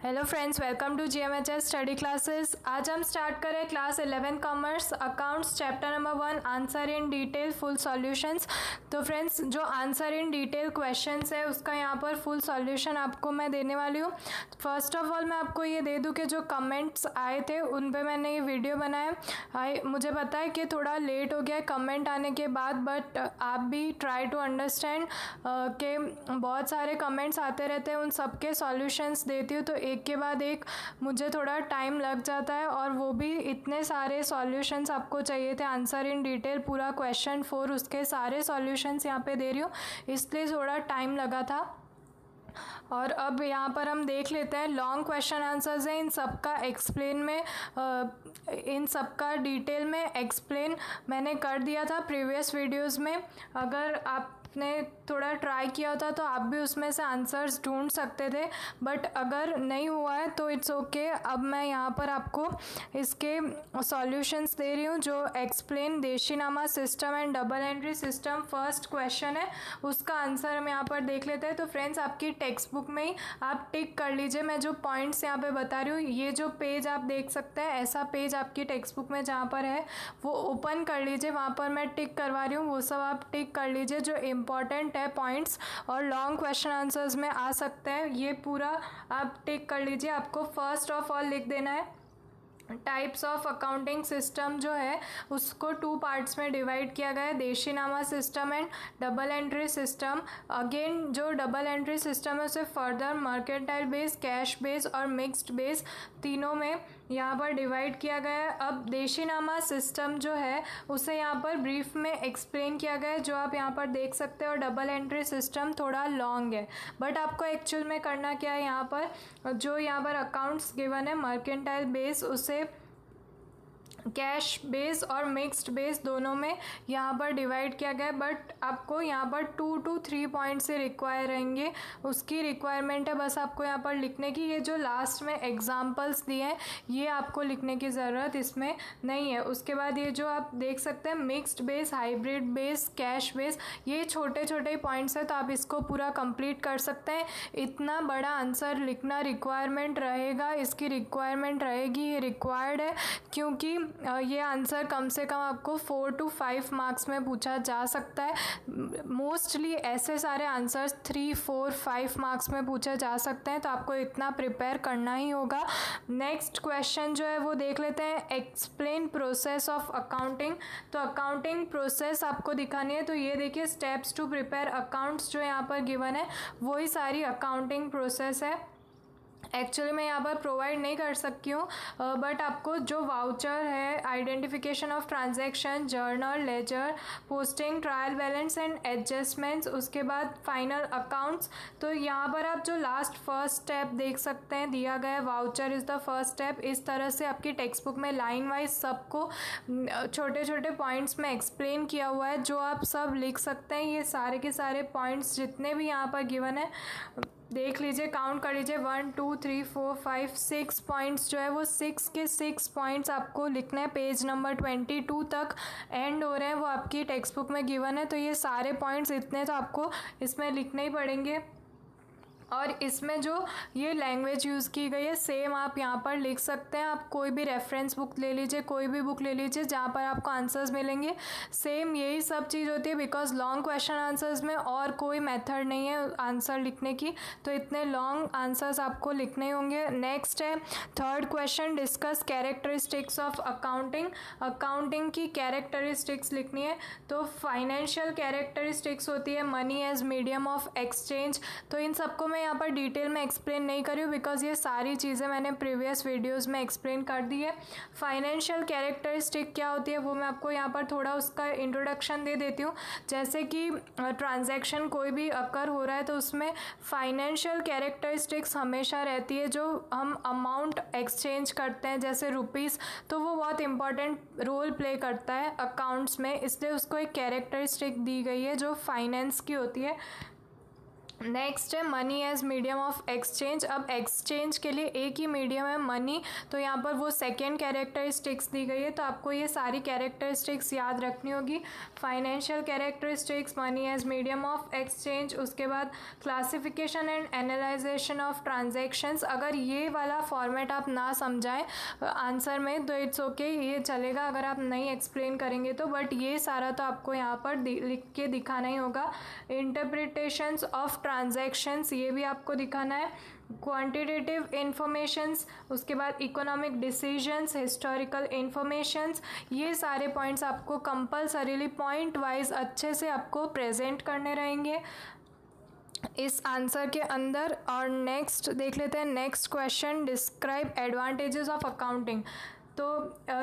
Hello friends, welcome to GMHS study classes. आज हम start करें class 11 commerce accounts chapter number 1 answer in detail full solutions. तो friends, जो answer in detail questions है उसका यहाँ पर फुल सॉल्यूशन आपको मैं देने वाली हूँ। फर्स्ट ऑफ ऑल मैं आपको ये दे दूँ कि जो कमेंट्स आए थे उन पे मैंने ये वीडियो बनाया। मुझे पता है कि थोड़ा लेट हो गया कमेंट आने के बाद, बट आप भी ट्राई टू अंडरस्टैंड कि बहुत सारे कमेंट्स आते रहते हैं, उन सबके सॉल्यूशंस देती हूँ तो एक के बाद एक मुझे थोड़ा टाइम लग जाता है, और वो भी इतने सारे सॉल्यूशंस आपको चाहिए थे आंसर इन डिटेल पूरा क्वेश्चन 4 उसके सारे सॉल्यूशंस यहाँ पे दे रही हूँ, इसलिए थोड़ा टाइम लगा था। और अब यहाँ पर हम देख लेते हैं लॉन्ग क्वेश्चन आंसर्स हैं, इन सबका एक्सप्लेन में इन सबका डिटेल में एक्सप्लेन मैंने कर दिया था प्रीवियस वीडियोस में। अगर आपने थोड़ा ट्राई किया होता तो आप भी उसमें से आंसर्स ढूंढ सकते थे, बट अगर नहीं हुआ है तो इट्स ओके। अब मैं यहाँ पर आपको इसके सॉल्यूशंस दे रही हूँ। जो explain Deshinama system and double entry system first question है, उसका आंसर हम यहाँ पर देख लेते हैं। तो फ्रेंड्स, आपकी टेक्स्ट बुक में ही आप टिक कर लीजिए, मैं जो पॉइंट्स यहाँ पे बता रही हूँ, ये जो पेज आप देख सकते हैं, ऐसा पेज आपकी टेक्स्ट बुक में जहाँ पर है वो ओपन कर लीजिए, वहाँ पर मैं टिक करवा रही हूँ, वो सब आप टिक कर लीजिए जो इम्पॉर्टेंट है पॉइंट्स और लॉन्ग क्वेश्चन आंसर्स में आ सकते हैं। ये पूरा आप टिक कर लीजिए। आपको फर्स्ट ऑफ ऑल लिख देना है टाइप्स ऑफ अकाउंटिंग सिस्टम जो है उसको 2 पार्ट्स में डिवाइड किया गया है, Deshinama system and double entry system. Again जो डबल एंट्री सिस्टम है उसे further mercantile base, cash base और मिक्स्ड बेस तीनों में यहाँ पर डिवाइड किया गया है। अब देशीनामा सिस्टम जो है उसे यहाँ पर ब्रीफ में एक्सप्लेन किया गया है, जो आप यहाँ पर देख सकते हो। और डबल एंट्री सिस्टम थोड़ा लॉन्ग है, बट आपको एक्चुअल में करना क्या है, यहाँ पर जो यहाँ पर अकाउंट्स गिवन है मर्केंटाइल बेस उसे कैश बेस और मिक्स्ड बेस दोनों में यहाँ पर डिवाइड किया गया है, बट आपको यहाँ पर 2 to 3 पॉइंट से रिक्वायर रहेंगे, उसकी रिक्वायरमेंट है बस आपको यहाँ पर लिखने की। ये जो लास्ट में एग्जांपल्स दिए हैं ये आपको लिखने की ज़रूरत इसमें नहीं है। उसके बाद ये जो आप देख सकते हैं mixed base, hybrid base, cash base, ये छोटे छोटे पॉइंट्स हैं, तो आप इसको पूरा कंप्लीट कर सकते हैं। इतना बड़ा आंसर लिखना रिक्वायरमेंट रहेगा, इसकी रिक्वायरमेंट रहेगी, ये रिक्वायर्ड है, क्योंकि ये आंसर कम से कम आपको 4 to 5 मार्क्स में पूछा जा सकता है। मोस्टली ऐसे सारे आंसर्स 3, 4, 5 मार्क्स में पूछे जा सकते हैं, तो आपको इतना प्रिपेयर करना ही होगा। नेक्स्ट क्वेश्चन जो है वो देख लेते हैं, एक्सप्लेन प्रोसेस ऑफ अकाउंटिंग। तो अकाउंटिंग प्रोसेस आपको दिखानी है, तो ये देखिए स्टेप्स टू प्रिपेयर अकाउंट्स जो यहाँ पर गिवन है वही सारी अकाउंटिंग प्रोसेस है। एक्चुअली मैं यहाँ पर प्रोवाइड नहीं कर सकती हूँ, बट आपको जो वाउचर है, identification of transaction, journal, ledger, posting, trial balance and adjustments, उसके बाद फाइनल अकाउंट्स। तो यहाँ पर आप जो लास्ट फर्स्ट स्टेप देख सकते हैं दिया गया है, voucher is the first step. इस तरह से आपकी टेक्स्ट बुक में लाइन वाइज सबको छोटे छोटे पॉइंट्स में एक्सप्लेन किया हुआ है, जो आप सब लिख सकते हैं। ये सारे के सारे पॉइंट्स जितने भी यहाँ पर गिवन है देख लीजिए, काउंट कर लीजिए, 1 2 3 4 5 6 पॉइंट्स जो है वो 6 के 6 पॉइंट्स आपको लिखना है। पेज नंबर 22 तक एंड हो रहे हैं, वो आपकी टेक्स्ट बुक में गिवन है। तो ये सारे पॉइंट्स इतने तो आपको इसमें लिखने ही पड़ेंगे। और इसमें जो ये लैंग्वेज यूज़ की गई है सेम आप यहाँ पर लिख सकते हैं। आप कोई भी रेफरेंस बुक ले लीजिए, कोई भी बुक ले लीजिए जहाँ पर आपको आंसर्स मिलेंगे, सेम यही सब चीज़ होती है, बिकॉज लॉन्ग क्वेश्चन आंसर्स में और कोई मेथड नहीं है आंसर लिखने की, तो इतने लॉन्ग आंसर्स आपको लिखने होंगे। नेक्स्ट है third question, discuss characteristics of accounting. Accounting की कैरेक्टरिस्टिक्स लिखनी है, तो फाइनेंशियल कैरेक्टरिस्टिक्स होती है money as medium of exchange. तो इन सबको मैं यहाँ पर डिटेल में एक्सप्लेन नहीं करी हूँ, बिकॉज ये सारी चीज़ें मैंने प्रीवियस वीडियोस में एक्सप्लेन कर दी है। फाइनेंशियल कैरेक्टरिस्टिक क्या होती है वो मैं आपको यहाँ पर थोड़ा उसका इंट्रोडक्शन दे देती हूँ। जैसे कि ट्रांजैक्शन कोई भी अकर हो रहा है तो उसमें फाइनेंशियल कैरेक्टरिस्टिक्स हमेशा रहती है। जो हम अमाउंट एक्सचेंज करते हैं जैसे रुपीज़, तो वो बहुत इंपॉर्टेंट रोल प्ले करता है अकाउंट्स में, इसलिए उसको एक कैरेक्टरिस्टिक दी गई है जो फाइनेंस की होती है। नेक्स्ट है money as medium of exchange. अब एक्सचेंज के लिए एक ही मीडियम है मनी, तो यहाँ पर वो सेकेंड कैरेक्टरिस्टिक्स दी गई है, तो आपको ये सारी कैरेक्टरिस्टिक्स याद रखनी होगी। Financial characteristics, money as medium of exchange, उसके बाद classification and analyzation of transactions. अगर ये वाला फॉर्मेट आप ना समझाएं आंसर में तो इट्स ओके, ये चलेगा अगर आप नहीं एक्सप्लेन करेंगे तो, बट ये सारा तो आपको यहाँ पर लिख के दिखाना ही होगा। इंटरप्रिटेशंस ऑफ ट्रांजैक्शंस, ये भी आपको दिखाना है। क्वांटिटेटिव इंफॉर्मेशंस, उसके बाद इकोनॉमिक डिसीजंस, हिस्टोरिकल इंफॉर्मेशंस, ये सारे पॉइंट्स आपको कंपल्सरीली पॉइंट वाइज अच्छे से आपको प्रेजेंट करने रहेंगे इस आंसर के अंदर। और नेक्स्ट देख लेते हैं, next question, describe advantages of accounting. तो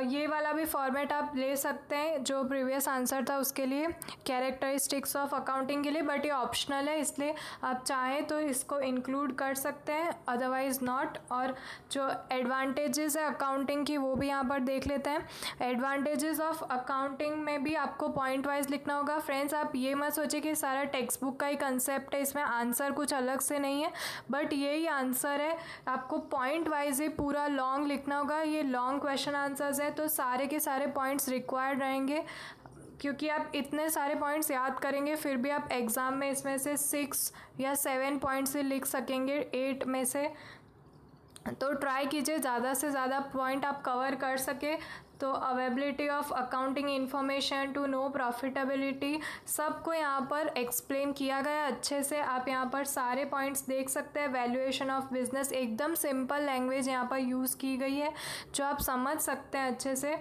ये वाला भी फॉर्मेट आप ले सकते हैं जो प्रीवियस आंसर था उसके लिए, कैरेक्टरिस्टिक्स ऑफ अकाउंटिंग के लिए, बट ये ऑप्शनल है इसलिए आप चाहें तो इसको इंक्लूड कर सकते हैं, अदरवाइज नॉट। और जो एडवांटेजेस है अकाउंटिंग की वो भी यहाँ पर देख लेते हैं। एडवांटेजेस ऑफ अकाउंटिंग में भी आपको पॉइंट वाइज लिखना होगा। फ्रेंड्स आप ये मत सोचिए कि सारा टेक्स्ट बुक का ही कंसेप्ट है, इसमें आंसर कुछ अलग से नहीं है, बट यही आंसर है, आपको पॉइंट वाइज ही पूरा लॉन्ग लिखना होगा। ये लॉन्ग क्वेश्चन आंसर्स है तो सारे के सारे पॉइंट्स रिक्वायर्ड रहेंगे, क्योंकि आप इतने सारे पॉइंट्स याद करेंगे फिर भी आप एग्ज़ाम में इसमें से 6 या 7 पॉइंट्स ही लिख सकेंगे 8 में से। तो ट्राई कीजिए ज़्यादा से ज़्यादा पॉइंट आप कवर कर सके। तो availability of accounting information to know profitability, सबको यहाँ पर एक्सप्लेन किया गया अच्छे से, आप यहाँ पर सारे पॉइंट्स देख सकते हैं। वैल्यूएशन ऑफ बिजनेस, एकदम सिंपल लैंग्वेज यहाँ पर यूज़ की गई है जो आप समझ सकते हैं अच्छे से।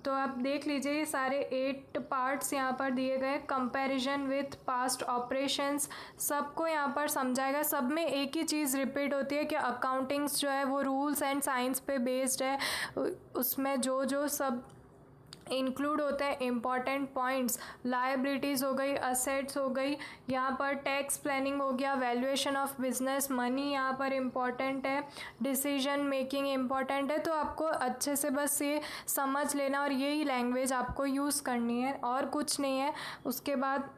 तो आप देख लीजिए ये सारे 8 पार्ट्स यहाँ पर दिए गए। कंपैरिजन विथ पास्ट ऑपरेशंस, सबको यहाँ पर समझाएगा। सब में एक ही चीज़ रिपीट होती है कि अकाउंटिंग्स जो है वो रूल्स एंड साइंस पे बेस्ड है, उसमें जो जो सब इंक्लूड होते हैं इम्पॉर्टेंट पॉइंट्स, लायबिलिटीज़ हो गई, असेट्स हो गई, यहाँ पर टैक्स प्लानिंग हो गया, वैल्यूएशन ऑफ बिजनेस, मनी यहाँ पर इम्पॉर्टेंट है, डिसीजन मेकिंग इम्पॉर्टेंट है। तो आपको अच्छे से बस ये समझ लेना और यही लैंग्वेज आपको यूज़ करनी है और कुछ नहीं है। उसके बाद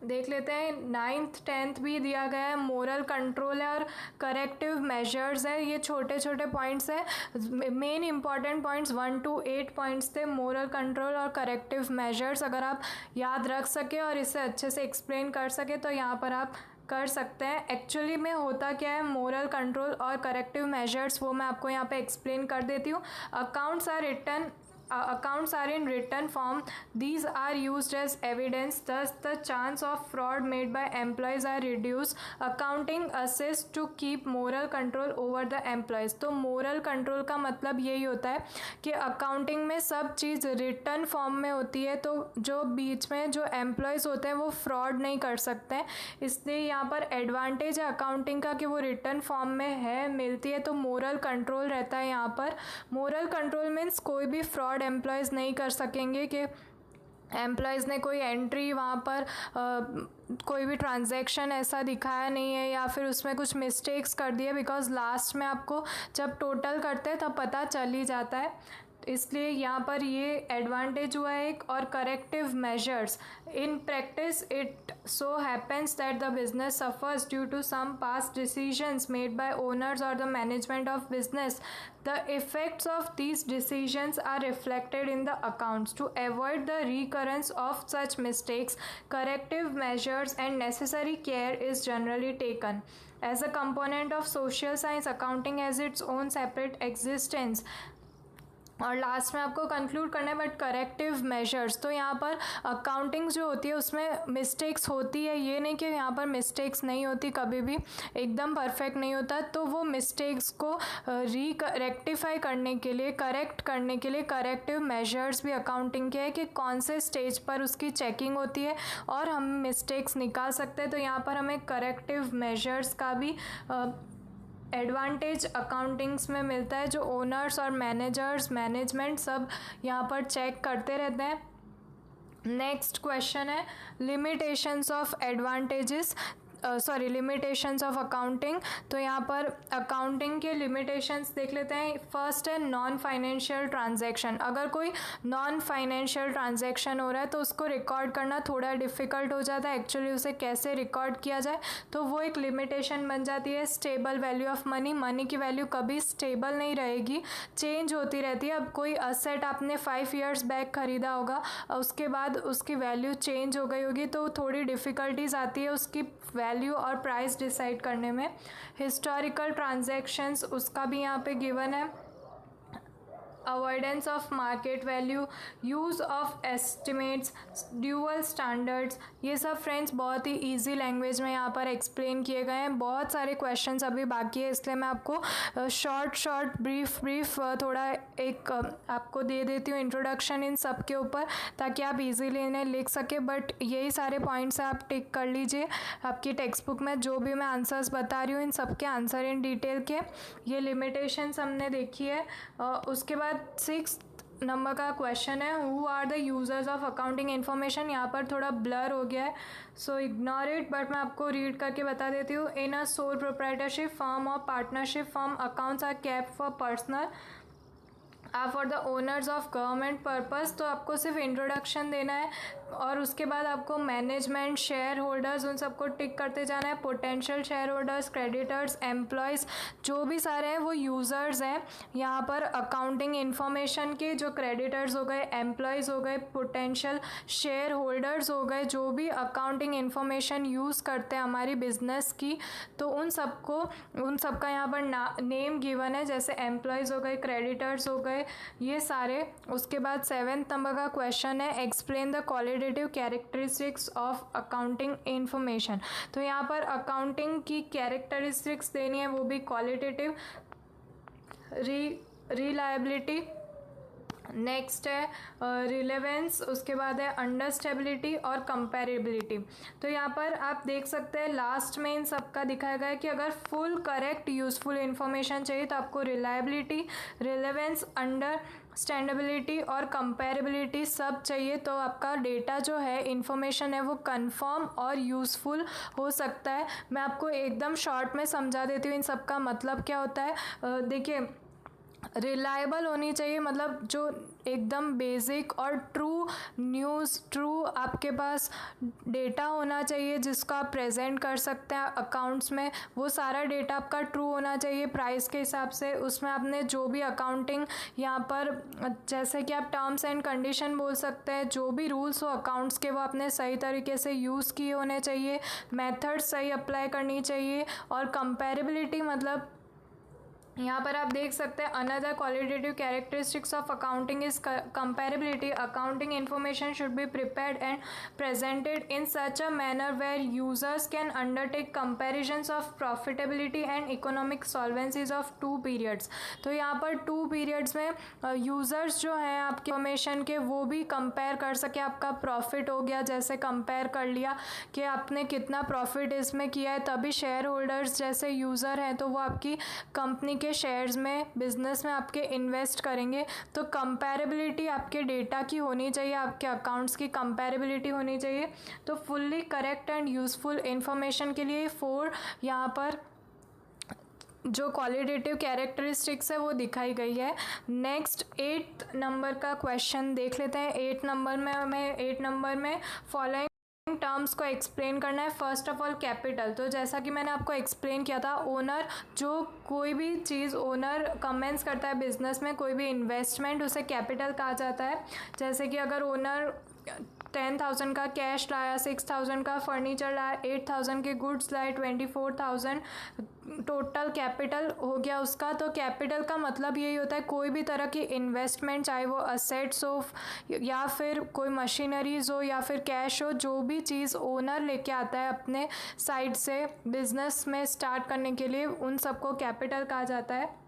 देख लेते हैं 9th 10th भी दिया गया है, मोरल कंट्रोल है और करेक्टिव मेजर्स है। ये छोटे छोटे पॉइंट्स है, main important points 1 to 8 points थे, मोरल कंट्रोल और करेक्टिव मेजर्स। अगर आप याद रख सके और इसे अच्छे से एक्सप्लेन कर सके तो यहाँ पर आप कर सकते हैं। एक्चुअली में होता क्या है मोरल कंट्रोल और करेक्टिव मेजर्स, वो मैं आपको यहाँ पे एक्सप्लेन कर देती हूँ। Accounts are in written form. These are used as evidence. Thus, the chance of fraud made by employees are reduced. Accounting assists to keep moral control over the employees. तो moral control का मतलब यही होता है कि accounting में सब चीज़ return form में होती है, तो जो बीच में जो एम्प्लॉयज़ होते हैं वो फ्रॉड नहीं कर सकते हैं। इसलिए यहाँ पर एडवांटेज है अकाउंटिंग का कि वो रिटर्न फॉर्म में है, मिलती है, तो मोरल कंट्रोल रहता है यहाँ पर। मोरल कंट्रोल मीन्स कोई भी फ्रॉड एम्प्लॉयज़ नहीं कर सकेंगे कि एम्प्लॉयज़ ने कोई एंट्री वहाँ पर कोई भी ट्रांजैक्शन ऐसा दिखाया नहीं है या फिर उसमें कुछ मिस्टेक्स कर दिए, बिकॉज लास्ट में आपको जब टोटल करते हैं तब पता चल ही जाता है। इसलिए यहाँ पर ये एडवांटेज हुआ है एक। और corrective measures, in practice it so happens that the business suffers due to some past decisions made by owners और the management of business. The effects of these decisions are reflected in the accounts. To avoid the recurrence of such mistakes, corrective measures and necessary care is generally taken. As a component of social science, accounting has its own separate existence. और last में आपको conclude करना है, but corrective measures, तो यहाँ पर accounting जो होती है उसमें मिस्टेक्स होती है, ये नहीं कि यहाँ पर मिस्टेक्स नहीं होती, कभी भी एकदम परफेक्ट नहीं होता। तो वो मिस्टेक्स को रेक्टिफाई करने के लिए, करेक्ट करने के लिए करेक्टिव मेजर्स भी अकाउंटिंग के है कि कौन से स्टेज पर उसकी चेकिंग होती है और हम मिस्टेक्स निकाल सकते हैं। तो यहाँ पर हमें करेक्टिव मेजर्स का भी एडवांटेज अकाउंटिंग्स में मिलता है, जो ओनर्स और मैनेजर्स, मैनेजमेंट सब यहाँ पर चेक करते रहते हैं। नेक्स्ट क्वेश्चन है limitations of advantages. Sorry limitations of accounting. तो यहाँ पर अकाउंटिंग के लिमिटेशंस देख लेते हैं। फर्स्ट है नॉन फाइनेंशियल ट्रांजैक्शन। अगर कोई नॉन फाइनेंशियल ट्रांजैक्शन हो रहा है तो उसको रिकॉर्ड करना थोड़ा डिफ़िकल्ट हो जाता है, एक्चुअली उसे कैसे रिकॉर्ड किया जाए, तो वो एक लिमिटेशन बन जाती है। Stable value of money, money की वैल्यू कभी स्टेबल नहीं रहेगी, चेंज होती रहती है। अब कोई असेट आपने 5 ईयर्स बैक खरीदा होगा, उसके बाद उसकी वैल्यू चेंज हो गई होगी, तो थोड़ी डिफ़िकल्टीज आती है उसकी वैल्यू और प्राइस डिसाइड करने में। हिस्टोरिकल ट्रांजैक्शंस, उसका भी यहाँ पे गिवन है। Avoidance of market value, use of estimates, dual standards, ये सब फ्रेंड्स बहुत ही इजी लैंग्वेज में यहाँ पर एक्सप्लेन किए गए हैं। बहुत सारे क्वेश्चंस अभी बाकी है, इसलिए मैं आपको शॉर्ट ब्रीफ थोड़ा एक आपको दे देती हूँ इंट्रोडक्शन इन सब के ऊपर, ताकि आप इजीली इन्हें लिख सके। बट यही सारे पॉइंट्स आप टिक कर लीजिए आपकी टेक्स्ट बुक में। जो भी मैं आंसर्स बता रही हूँ इन सब के आंसर इन डिटेल के। ये लिमिटेशंस हमने देखी है। उसके बाद 6 नंबर का क्वेश्चन है, who are the users of accounting information. यहाँ पर थोड़ा ब्लर हो गया है, सो इग्नोर इट, बट मैं आपको रीड करके बता देती हूँ। In a sole proprietorship firm और partnership firm, accounts are kept for personal आप for the owners of government purpose. तो आपको सिर्फ इंट्रोडक्शन देना है और उसके बाद आपको मैनेजमेंट, शेयर होल्डर्स, उन सबको टिक करते जाना है। Potential share holders, creditors, employees, जो भी सारे हैं वो यूज़र्स हैं। यहाँ पर अकाउंटिंग इन्फॉर्मेशन के जो क्रेडिटर्स हो गए, एम्प्लॉयज़ हो गए, पोटेंशियल शेयर होल्डर्स हो गए, जो भी अकाउंटिंग इन्फॉर्मेशन यूज़ करते हैं हमारी बिजनेस की, तो उन सबका यहाँ पर नेम गिवन है, जैसे एम्प्लॉयज़ हो गए, क्रेडिटर्स हो गए, ये सारे। उसके बाद 7th नंबर का क्वेश्चन है, explain the qualitative characteristics of accounting information. तो यहाँ पर अकाउंटिंग की कैरेक्टरिस्टिक्स देनी है, वो भी क्वालिटेटिव। रिलायबिलिटी, नेक्स्ट है रिलेवेंस, उसके बाद है अंडरस्टेबिलिटी और कंपेरेबिलिटी। तो यहाँ पर आप देख सकते हैं लास्ट में इन सबका दिखाया गया है कि अगर फुल करेक्ट यूजफुल इन्फॉर्मेशन चाहिए तो आपको रिलायबिलिटी, रिलेवेंस, अंडरस्टैंडेबिलिटी और कंपेरेबिलिटी सब चाहिए। तो आपका डेटा जो है, इन्फॉर्मेशन है, वो कंफर्म और यूज़फुल हो सकता है। मैं आपको एकदम शॉर्ट में समझा देती हूँ इन सब का मतलब क्या होता है। देखिए, रिलायबल होनी चाहिए, मतलब जो एकदम बेसिक और ट्रू न्यूज़, ट्रू आपके पास डेटा होना चाहिए जिसको आप प्रेजेंट कर सकते हैं अकाउंट्स में। वो सारा डेटा आपका ट्रू होना चाहिए प्राइस के हिसाब से। उसमें आपने जो भी अकाउंटिंग यहाँ पर, जैसे कि आप टर्म्स एंड कंडीशन बोल सकते हैं, जो भी रूल्स हो अकाउंट्स के, वो आपने सही तरीके से यूज़ किए होने चाहिए, मेथड सही अप्लाई करनी चाहिए। और कंपेरेबिलिटी मतलब यहाँ पर आप देख सकते हैं, another qualitative characteristics of accounting is comparability. Accounting information should be prepared and presented in such a manner where users can undertake comparisons of profitability and economic solvencies of 2 periods. तो यहाँ पर 2 पीरियड्स में users जो हैं आपके information के, वो भी कंपेयर कर सके। आपका प्रॉफिट हो गया, जैसे कंपेयर कर लिया कि आपने कितना प्रॉफिट इसमें किया है, तभी शेयर होल्डर्स जैसे यूज़र हैं तो वो आपकी कंपनी के शेयर्स में, बिजनेस में आपके इन्वेस्ट करेंगे। तो कंपैरेबिलिटी आपके डेटा की होनी चाहिए, आपके अकाउंट्स की कंपैरेबिलिटी होनी चाहिए। तो fully correct and useful information के लिए 4 यहाँ पर जो क्वालिटेटिव कैरेक्टरिस्टिक्स है वो दिखाई गई है। नेक्स्ट 8th नंबर का क्वेश्चन देख लेते हैं। 8 नंबर में फॉलोइंग टर्म्स को एक्सप्लेन करना है। First of all capital. तो जैसा कि मैंने आपको एक्सप्लेन किया था, ओनर, जो कोई भी चीज़ ओनर कमेंस करता है बिजनेस में, कोई भी इन्वेस्टमेंट, उसे कैपिटल कहा जाता है। जैसे कि अगर ओनर 10,000 का कैश लाया, 6,000 का फर्नीचर लाया, 8,000 के गुड्स लाए, 24,000 टोटल कैपिटल हो गया उसका। तो कैपिटल का मतलब यही होता है कोई भी तरह की इन्वेस्टमेंट, चाहे वो असेट्स हो या फिर कोई मशीनरीज हो या फिर कैश हो, जो भी चीज़ ओनर लेके आता है अपने साइड से बिजनेस में स्टार्ट करने के लिए, उन सबको कैपिटल कहा जाता है।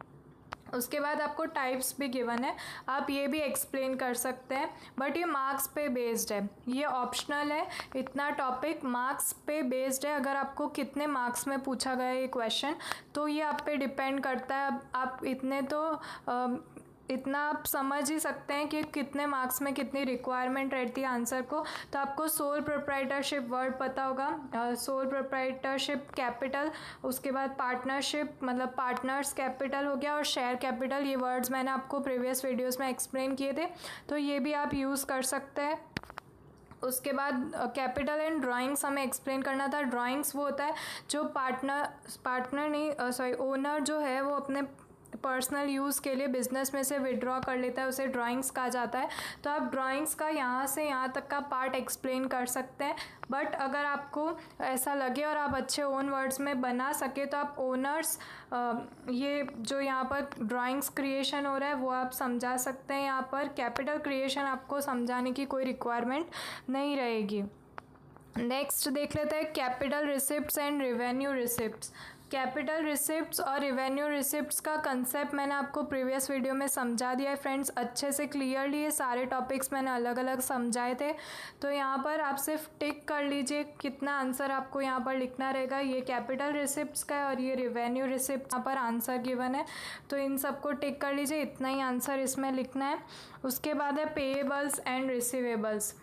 उसके बाद आपको टाइप्स भी गिवन है, आप ये भी एक्सप्लेन कर सकते हैं, बट ये मार्क्स पे बेस्ड है, ये ऑप्शनल है। इतना टॉपिक मार्क्स पे बेस्ड है। अगर आपको कितने मार्क्स में पूछा गया ये क्वेश्चन, तो ये आप पे डिपेंड करता है। आप इतने तो इतना आप समझ ही सकते हैं कि कितने मार्क्स में कितनी रिक्वायरमेंट रहती है आंसर को। तो आपको सोल प्रोप्राइटरशिप वर्ड पता होगा, सोल प्रोप्राइटरशिप कैपिटल, उसके बाद पार्टनरशिप मतलब पार्टनर्स कैपिटल हो गया, और शेयर कैपिटल, ये वर्ड्स मैंने आपको प्रीवियस वीडियोस में एक्सप्लेन किए थे, तो ये भी आप यूज़ कर सकते हैं। उसके बाद कैपिटल एंड ड्राइंग्स हमें एक्सप्लेन करना था। ड्राइंग्स वो होता है जो पार्टनर नहीं सॉरी ओनर जो है वो अपने पर्सनल यूज़ के लिए बिजनेस में से विड्रॉ कर लेता है, उसे ड्राइंग्स कहा जाता है। तो आप ड्राइंग्स का यहाँ से यहाँ तक का पार्ट एक्सप्लेन कर सकते हैं। बट अगर आपको ऐसा लगे और आप अच्छे ओन वर्ड्स में बना सके तो आप ओनर्स ये जो यहाँ पर ड्राइंग्स क्रिएशन हो रहा है वो आप समझा सकते हैं। यहाँ पर कैपिटल क्रिएशन आपको समझाने की कोई रिक्वायरमेंट नहीं रहेगी। नेक्स्ट देख लेते हैं capital receipts and revenue receipts. Capital receipts और रेवेन्यू रिसिप्ट्स का कंसेप्ट मैंने आपको प्रीवियस वीडियो में समझा दिया है फ्रेंड्स, अच्छे से क्लियरली ये सारे टॉपिक्स मैंने अलग अलग समझाए थे। तो यहाँ पर आप सिर्फ टिक कर लीजिए कितना आंसर आपको यहाँ पर लिखना रहेगा। ये कैपिटल रिसिप्ट्स का है और ये रेवेन्यू रिसिप्ट यहाँ पर आंसर गिवन है, तो इन सबको टिक कर लीजिए, इतना ही आंसर इसमें लिखना है। उसके बाद है पेएबल्स एंड रिसीवेबल्स।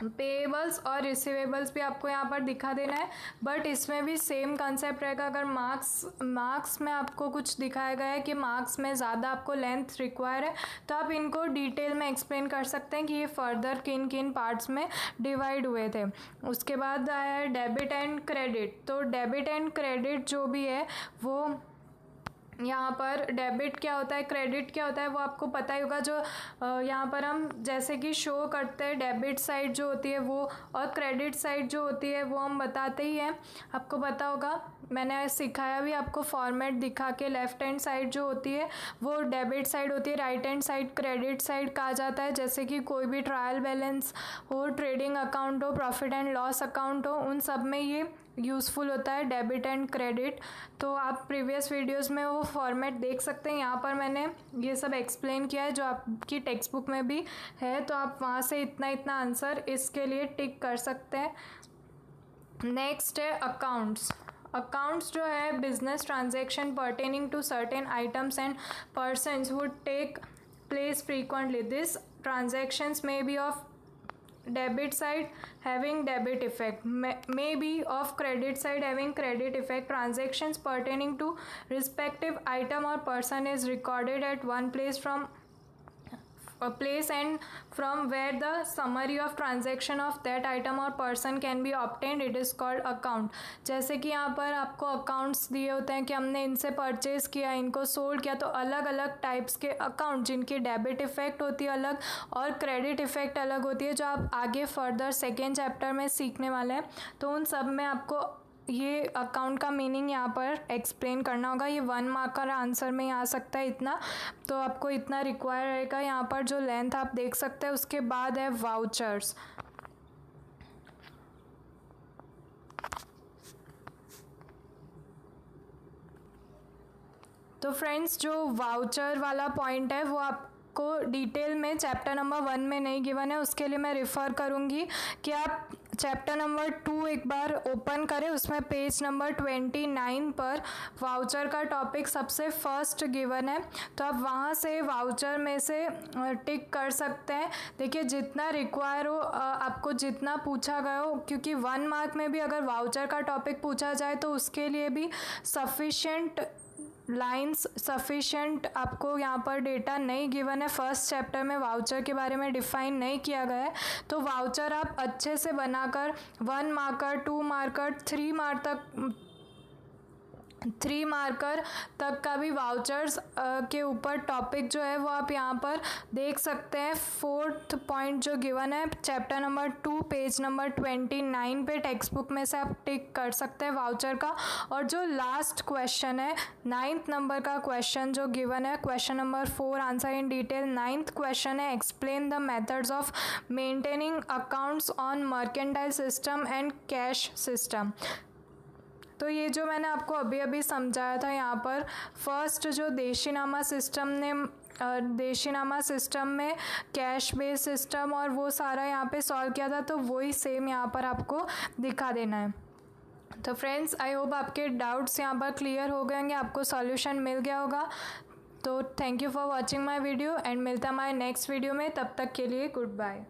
पेएबल्स और रिसीवेबल्स भी आपको यहाँ पर दिखा देना है, बट इसमें भी सेम कंसेप्ट रहेगा। अगर मार्क्स में आपको कुछ दिखाया गया है कि मार्क्स में ज़्यादा आपको लेंथ रिक्वायर है, तो आप इनको डिटेल में एक्सप्लेन कर सकते हैं कि ये फर्दर किन किन पार्ट्स में डिवाइड हुए थे। उसके बाद आया है डेबिट एंड क्रेडिट। तो डेबिट एंड क्रेडिट जो भी है वो यहाँ पर डेबिट क्या होता है, क्रेडिट क्या होता है वो आपको पता ही होगा। जो यहाँ पर हम जैसे कि शो करते हैं डेबिट साइड जो होती है वो, और क्रेडिट साइड जो होती है वो हम बताते ही हैं, आपको पता होगा। मैंने सिखाया भी आपको फॉर्मेट दिखा के। लेफ्ट हैंड साइड जो होती है वो डेबिट साइड होती है, right hand side credit side कहा जाता है। जैसे कि कोई भी ट्रायल बैलेंस हो, ट्रेडिंग अकाउंट हो, प्रॉफिट एंड लॉस अकाउंट हो, उन सब में ये यूज़फुल होता है डेबिट एंड क्रेडिट। तो आप प्रीवियस वीडियोस में वो फॉर्मेट देख सकते हैं। यहाँ पर मैंने ये सब एक्सप्लेन किया है जो आपकी टेक्स्ट बुक में भी है, तो आप वहाँ से इतना इतना आंसर इसके लिए टिक कर सकते हैं। नेक्स्ट है अकाउंट्स। अकाउंट्स जो है business transaction pertaining to certain items and persons would take place frequently. This transactions may be of debit side having debit effect, may be of credit side having credit effect. Transactions pertaining to respective item or person is recorded at one place from a place and from where the summary of transaction of that item or person can be obtained, it is called account। जैसे कि यहाँ पर आपको accounts दिए होते हैं कि हमने इनसे परचेज़ किया, इनको सोल्ड किया, तो अलग अलग टाइप्स के अकाउंट जिनकी डेबिट इफेक्ट होती है अलग और क्रेडिट इफेक्ट अलग होती है, जो आप आगे फर्दर सेकेंड चैप्टर में सीखने वाले हैं। तो उन सब में आपको ये अकाउंट का मीनिंग यहाँ पर एक्सप्लेन करना होगा। ये 1 मार्क का आंसर में आ सकता है इतना, तो आपको इतना रिक्वायर रहेगा। यहाँ पर जो लेंथ आप देख सकते हैं। उसके बाद है वाउचर्स। तो फ्रेंड्स जो वाउचर वाला पॉइंट है वो आपको डिटेल में चैप्टर नंबर 1 में नहीं गिवन है, उसके लिए मैं रिफ़र करूँगी कि आप चैप्टर नंबर 2 एक बार ओपन करें। उसमें पेज नंबर 29 पर वाउचर का टॉपिक सबसे फर्स्ट गिवन है, तो आप वहाँ से वाउचर में से टिक कर सकते हैं। देखिए जितना रिक्वायर हो, आपको जितना पूछा गया हो, क्योंकि 1 मार्क में भी अगर वाउचर का टॉपिक पूछा जाए तो उसके लिए भी सफिशेंट लाइंस, सफिशेंट आपको यहाँ पर डेटा नहीं गिवन है। फर्स्ट चैप्टर में वाउचर के बारे में डिफाइन नहीं किया गया है, तो वाउचर आप अच्छे से बनाकर 1 मार्कर, 2 मार्कर, 3 मार्कर तक का भी वाउचर्स के ऊपर टॉपिक जो है वो आप यहाँ पर देख सकते हैं। 4th पॉइंट जो गिवन है चैप्टर नंबर 2 पेज नंबर 29 पे टेक्स्ट बुक में से आप टिक कर सकते हैं वाउचर का। और जो लास्ट क्वेश्चन है 9th नंबर का क्वेश्चन जो गिवन है, question number 4 answer in detail. 9th question है explain the methods of maintaining accounts on mercantile system and cash system. तो ये जो मैंने आपको अभी अभी समझाया था यहाँ पर, फर्स्ट जो देशीनामा सिस्टम में कैश बेस सिस्टम और वो सारा यहाँ पे सॉल्व किया था, तो वही सेम यहाँ पर आपको दिखा देना है। तो फ्रेंड्स आई होप आपके डाउट्स यहाँ पर क्लियर हो गए होंगे, आपको सॉल्यूशन मिल गया होगा। तो thank you for watching my video and मिलता हमारे नेक्स्ट वीडियो में, तब तक के लिए गुड बाय।